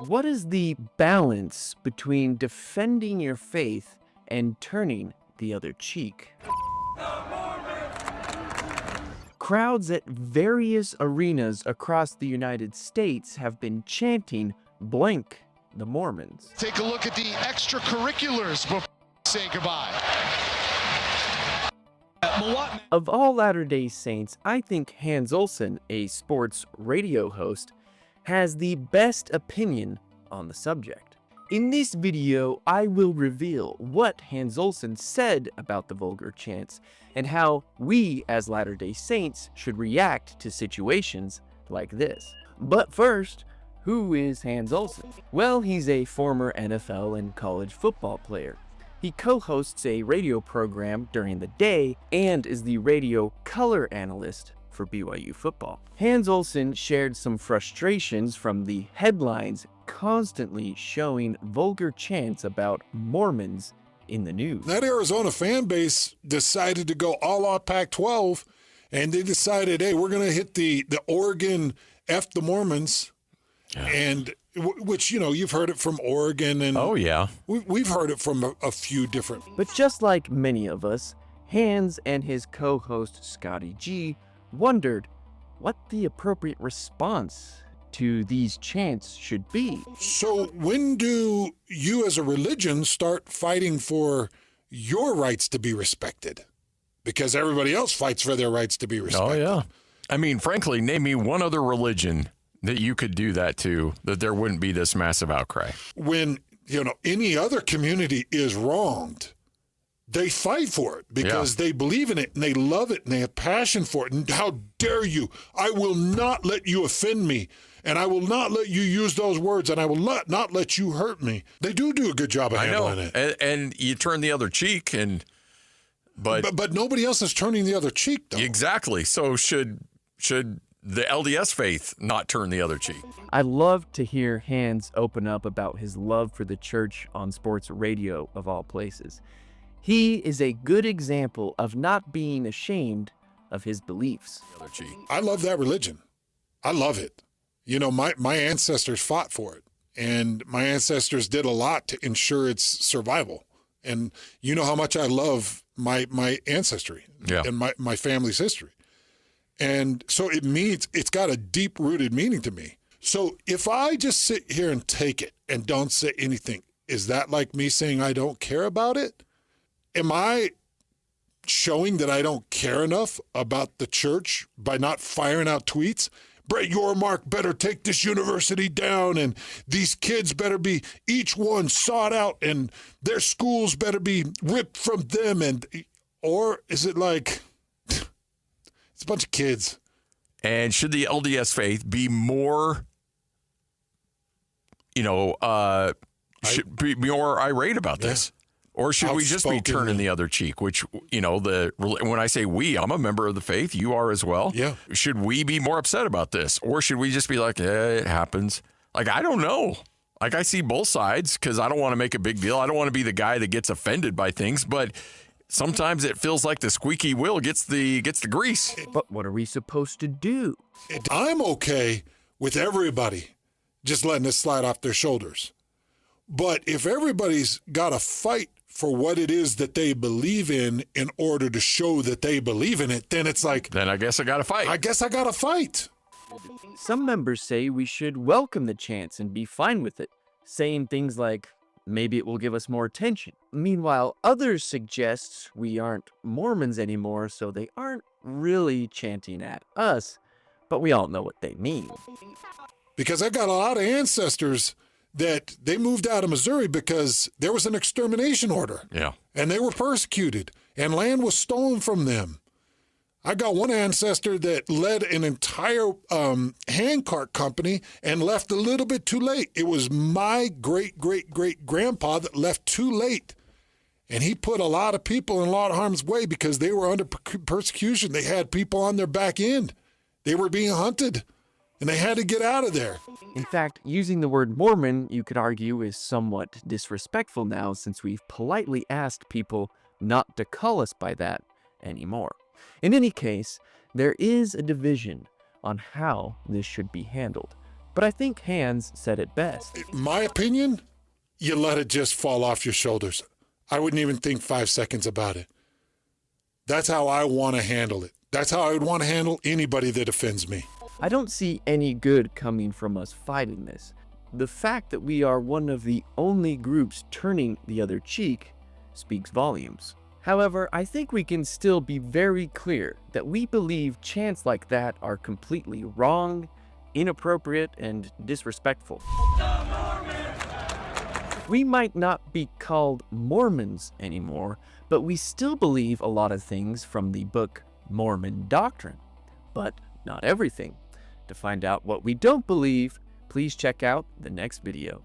What is the balance between defending your faith and turning the other cheek? Crowds at various arenas across the United States have been chanting blank the Mormons. Take a look at the extracurriculars before say goodbye. Of all Latter-day Saints, I think Hans Olsen, a sports radio host, has the best opinion on the subject. In this video, I will reveal what Hans Olsen said about the vulgar chants and how we as Latter-day Saints should react to situations like this. But first, who is Hans Olsen? Well, he's a former NFL and college football player. He co-hosts a radio program during the day and is the radio color analyst for BYU football. Hans Olsen shared some frustrations from the headlines constantly showing vulgar chants about Mormons in the news. That Arizona fan base decided to go all out Pac-12, and they decided, hey, we're going to hit the Oregon F the Mormons, and which, you know, you've heard it from Oregon, and oh yeah, we've heard it from a few different. But just like many of us, Hans and his co-host Scotty G wondered what the appropriate response to these chants should be. So when do you as a religion start fighting for your rights to be respected? Because everybody else fights for their rights to be respected. Oh yeah. I mean, frankly, name me one other religion that you could do that to, that there wouldn't be this massive outcry. When, you know, any other community is wronged, they fight for it because they believe in it and they love it and they have passion for it. And how dare you? I will not let you offend me, and I will not let you use those words, and I will not let you hurt me. They do a good job of handling it. And you turn the other cheek, and but nobody else is turning the other cheek, though. Exactly. So should the LDS faith not turn the other cheek? I love to hear Hans open up about his love for the church on sports radio, of all places. He is a good example of not being ashamed of his beliefs. I love that religion. I love it. You know, my ancestors fought for it, and my ancestors did a lot to ensure its survival. And you know how much I love my ancestry and my family's history. And so it's got a deep-rooted meaning to me. So if I just sit here and take it and don't say anything, is that like me saying I don't care about it? Am I showing that I don't care enough about the church by not firing out tweets? Brett Yormark better take this university down, and these kids better be each one sought out, and their schools better be ripped from them. Or is it like it's a bunch of kids? And should the LDS faith be more, should be more irate about this? Or should we just be turning the other cheek? Which, you know, when I say we, I'm a member of the faith. You are as well. Yeah. Should we be more upset about this? Or should we just be like, it happens? Like, I don't know. Like, I see both sides because I don't want to make a big deal. I don't want to be the guy that gets offended by things. But sometimes it feels like the squeaky wheel gets the grease. But what are we supposed to do? I'm okay with everybody just letting it slide off their shoulders. But if everybody's got to fight for what it is that they believe in order to show that they believe in it, then it's like, then I guess I got to fight. I guess I got to fight. Some members say we should welcome the chants and be fine with it, saying things like, maybe it will give us more attention. Meanwhile, others suggest we aren't Mormons anymore, so they aren't really chanting at us, but we all know what they mean. Because I got a lot of ancestors that they moved out of Missouri because there was an extermination order. Yeah. And they were persecuted, and land was stolen from them. I got one ancestor that led an entire handcart company and left a little bit too late. It was my great-great-great-grandpa that left too late. And he put a lot of people in a lot of harm's way because they were under persecution. They had people on their back end. They were being hunted, and they had to get out of there. In fact, using the word Mormon, you could argue, is somewhat disrespectful now, since we've politely asked people not to call us by that anymore. In any case, there is a division on how this should be handled. But I think Hans said it best. My opinion, you let it just fall off your shoulders. I wouldn't even think 5 seconds about it. That's how I want to handle it. That's how I would want to handle anybody that offends me. I don't see any good coming from us fighting this. The fact that we are one of the only groups turning the other cheek speaks volumes. However, I think we can still be very clear that we believe chants like that are completely wrong, inappropriate, and disrespectful. We might not be called Mormons anymore, but we still believe a lot of things from the book Mormon Doctrine, but not everything. To find out what we don't believe, please check out the next video.